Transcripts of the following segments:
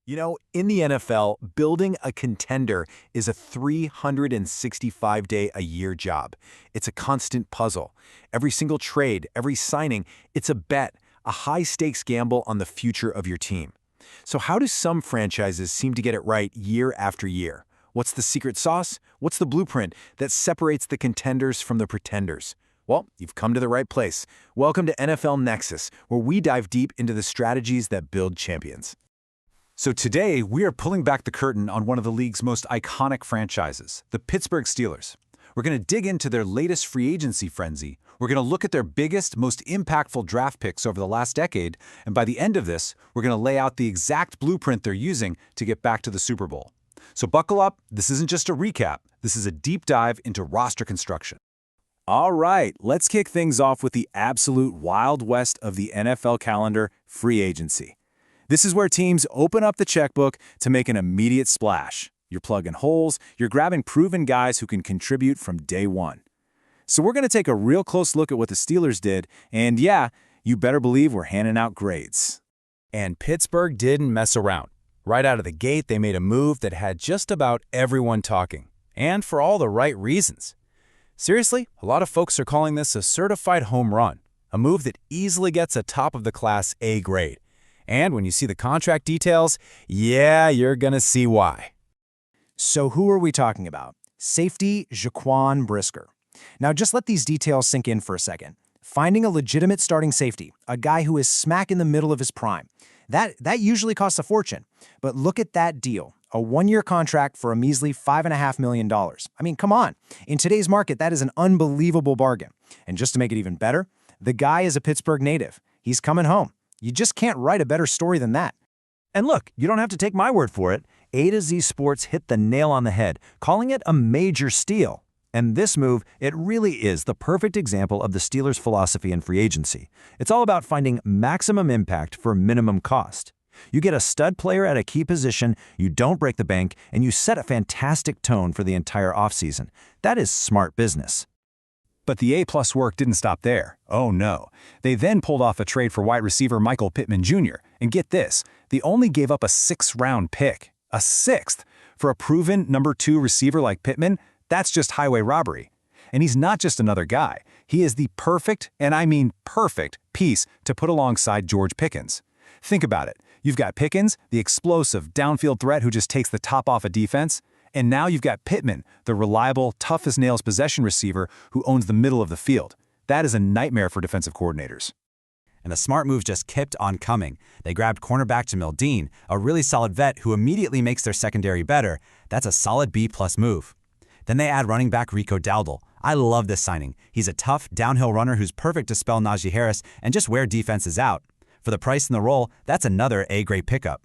You know, in the NFL, building a contender is a 365-day-a-year job. It's a constant puzzle. Every single trade, every signing, it's a bet, a high-stakes gamble on the future of your team. So how do some franchises seem to get it right year after year? What's the secret sauce? What's the blueprint that separates the contenders from the pretenders? Well, you've come to the right place. Welcome to NFL Nexus, where we dive deep into the strategies that build champions. So today, we are pulling back the curtain on one of the league's most iconic franchises, the Pittsburgh Steelers. We're going to dig into their latest free agency frenzy. We're going to look at their biggest, most impactful draft picks over the last decade, and by the end of this, we're going to lay out the exact blueprint they're using to get back to the Super Bowl. So buckle up, this isn't just a recap, this is a deep dive into roster construction. All right, let's kick things off with the absolute Wild West of the NFL calendar, free agency. This is where teams open up the checkbook to make an immediate splash. You're plugging holes, you're grabbing proven guys who can contribute from day one. So we're going to take a real close look at what the Steelers did, and yeah, you better believe we're handing out grades. And Pittsburgh didn't mess around. Right out of the gate, they made a move that had just about everyone talking, and for all the right reasons. Seriously, a lot of folks are calling this a certified home run, a move that easily gets a top-of-the-class A grade. And when you see the contract details, yeah, you're going to see why. So who are we talking about? Safety Jaquan Brisker. Now just let these details sink in for a second. Finding a legitimate starting safety, a guy who is smack in the middle of his prime, that usually costs a fortune. But look at that deal. A one-year contract for a measly $5.5 million. I mean, come on. In today's market, that is an unbelievable bargain. And just to make it even better, the guy is a Pittsburgh native. He's coming home. You just can't write a better story than that. And look, you don't have to take my word for it. A to Z Sports hit the nail on the head, calling it a major steal. And this move, it really is the perfect example of the Steelers' philosophy in free agency. It's all about finding maximum impact for minimum cost. You get a stud player at a key position, you don't break the bank, and you set a fantastic tone for the entire offseason. That is smart business. But the A-plus work didn't stop there. Oh no. They then pulled off a trade for wide receiver Michael Pittman Jr. And get this, they only gave up a 6th-round pick. A 6th? For a proven number 2 receiver like Pittman, that's just highway robbery. And he's not just another guy. He is the perfect, and I mean perfect, piece to put alongside George Pickens. Think about it. You've got Pickens, the explosive downfield threat who just takes the top off a defense, and now you've got Pittman, the reliable, tough-as-nails possession receiver who owns the middle of the field. That is a nightmare for defensive coordinators. And the smart move just kept on coming. They grabbed cornerback Jamil Dean, a really solid vet who immediately makes their secondary better. That's a solid B-plus move. Then they add running back Rico Dowdle. I love this signing. He's a tough, downhill runner who's perfect to spell Najee Harris and just wear defenses out. For the price and the role, that's another A-grade pickup.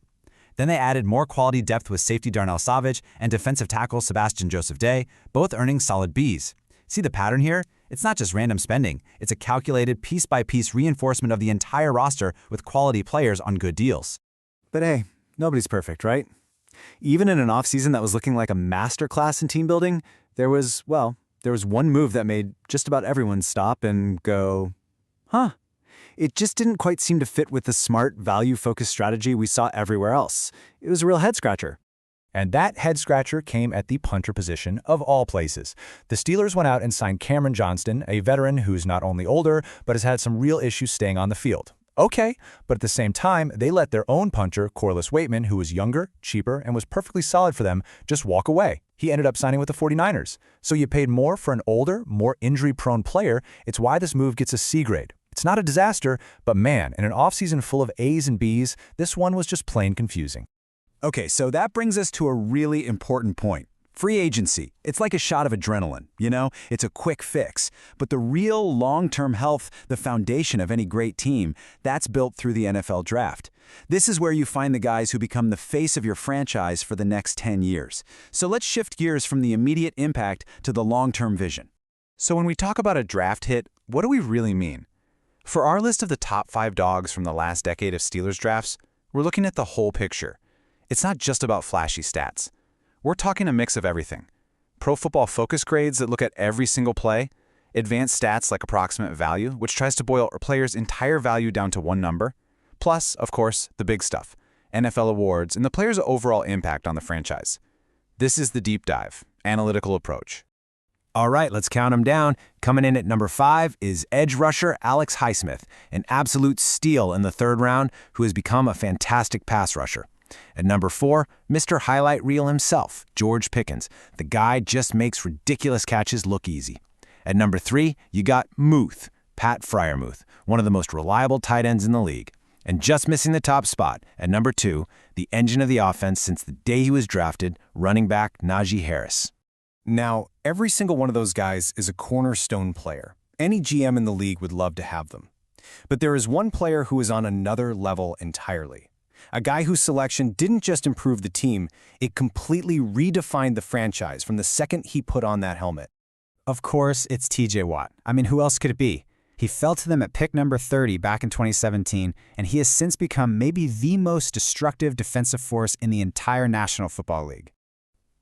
Then they added more quality depth with safety Darnell Savage and defensive tackle Sebastian Joseph Day, both earning solid Bs. See the pattern here? It's not just random spending. It's a calculated piece-by-piece reinforcement of the entire roster with quality players on good deals. But hey, nobody's perfect, right? Even in an offseason that was looking like a masterclass in team building, there was one move that made just about everyone stop and go, huh? It just didn't quite seem to fit with the smart, value-focused strategy we saw everywhere else. It was a real head-scratcher. And that head-scratcher came at the punter position of all places. The Steelers went out and signed Cameron Johnston, a veteran who's not only older, but has had some real issues staying on the field. Okay, but at the same time, they let their own punter, Corliss Waitman, who was younger, cheaper, and was perfectly solid for them, just walk away. He ended up signing with the 49ers. So you paid more for an older, more injury-prone player. It's why this move gets a C grade. It's not a disaster, but man, in an offseason full of A's and B's, this one was just plain confusing. Okay, so that brings us to a really important point. Free agency. It's like a shot of adrenaline, you know? It's a quick fix. But the real long-term health, the foundation of any great team, that's built through the NFL draft. This is where you find the guys who become the face of your franchise for the next 10 years. So let's shift gears from the immediate impact to the long-term vision. So when we talk about a draft hit, what do we really mean? For our list of the top 5 dogs from the last decade of Steelers drafts, we're looking at the whole picture. It's not just about flashy stats. We're talking a mix of everything. Pro Football Focus grades that look at every single play, advanced stats like approximate value, which tries to boil a player's entire value down to one number, plus, of course, the big stuff, NFL awards, and the player's overall impact on the franchise. This is the deep dive, analytical approach. All right, let's count them down. Coming in at number 5 is edge rusher Alex Highsmith, an absolute steal in the 3rd round who has become a fantastic pass rusher. At number 4, Mr. Highlight Reel himself, George Pickens. The guy just makes ridiculous catches look easy. At number 3, you got Muth, Pat Freiermuth, one of the most reliable tight ends in the league. And just missing the top spot, at number 2, the engine of the offense since the day he was drafted, running back Najee Harris. Now, every single one of those guys is a cornerstone player. Any GM in the league would love to have them. But there is one player who is on another level entirely. A guy whose selection didn't just improve the team, it completely redefined the franchise from the second he put on that helmet. Of course, it's TJ Watt. I mean, who else could it be? He fell to them at pick number 30 back in 2017, and he has since become maybe the most destructive defensive force in the entire National Football League.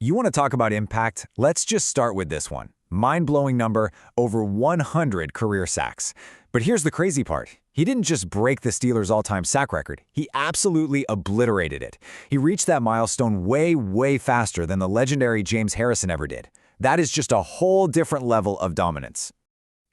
You want to talk about impact? Let's just start with this one. Mind-blowing number, over 100 career sacks. But here's the crazy part. He didn't just break the Steelers' all-time sack record. He absolutely obliterated it. He reached that milestone way, way faster than the legendary James Harrison ever did. That is just a whole different level of dominance.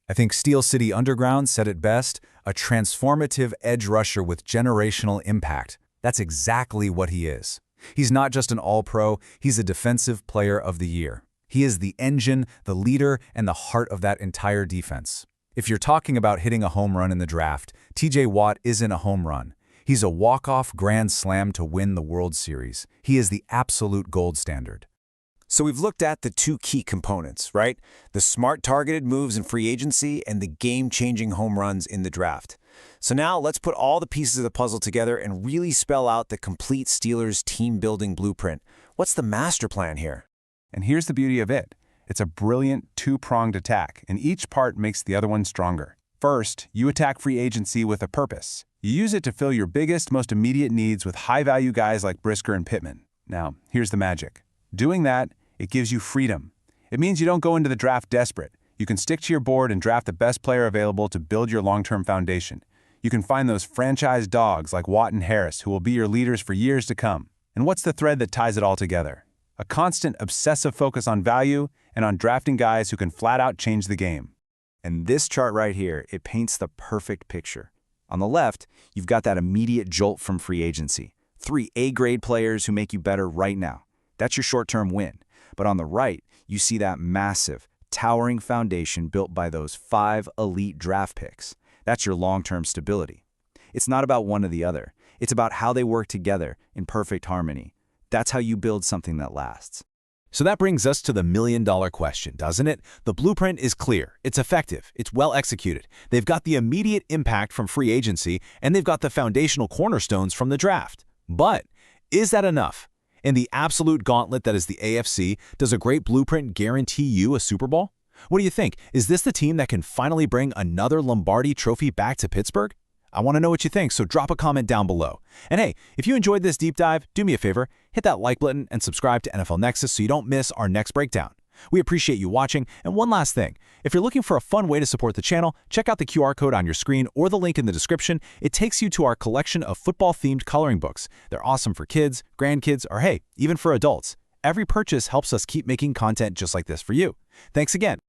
I think Steel City Underground said it best, a transformative edge rusher with generational impact. That's exactly what he is. He's not just an all-pro, he's a defensive player of the year. He is the engine, the leader, and the heart of that entire defense. If you're talking about hitting a home run in the draft, TJ Watt isn't a home run. He's a walk-off grand slam to win the World Series. He is the absolute gold standard. So we've looked at the 2 key components, right? The smart targeted moves in free agency and the game-changing home runs in the draft. So now let's put all the pieces of the puzzle together and really spell out the complete Steelers team-building blueprint. What's the master plan here? And here's the beauty of it. It's a brilliant 2-pronged attack, and each part makes the other one stronger. First, you attack free agency with a purpose. You use it to fill your biggest, most immediate needs with high-value guys like Brisker and Pittman. Now, here's the magic. Doing that, it gives you freedom. It means you don't go into the draft desperate. You can stick to your board and draft the best player available to build your long-term foundation. You can find those franchise dogs like Watt and Harris who will be your leaders for years to come. And what's the thread that ties it all together? A constant, obsessive focus on value and on drafting guys who can flat-out change the game. And this chart right here, it paints the perfect picture. On the left, you've got that immediate jolt from free agency. 3 A-grade players who make you better right now. That's your short-term win. But on the right, you see that massive, towering foundation built by those 5 elite draft picks. That's your long-term stability. It's not about one or the other. It's about how they work together in perfect harmony. That's how you build something that lasts. So that brings us to the million-dollar question, doesn't it? The blueprint is clear, it's effective, it's well executed. They've got the immediate impact from free agency, and they've got the foundational cornerstones from the draft. But is that enough? In the absolute gauntlet that is the AFC, does a great blueprint guarantee you a Super Bowl? What do you think? Is this the team that can finally bring another Lombardi trophy back to Pittsburgh? I want to know what you think, so drop a comment down below. And hey, if you enjoyed this deep dive, do me a favor, hit that like button and subscribe to NFL Nexus so you don't miss our next breakdown. We appreciate you watching, and one last thing. If you're looking for a fun way to support the channel, check out the QR code on your screen or the link in the description. It takes you to our collection of football-themed coloring books. They're awesome for kids, grandkids, or hey, even for adults. Every purchase helps us keep making content just like this for you. Thanks again.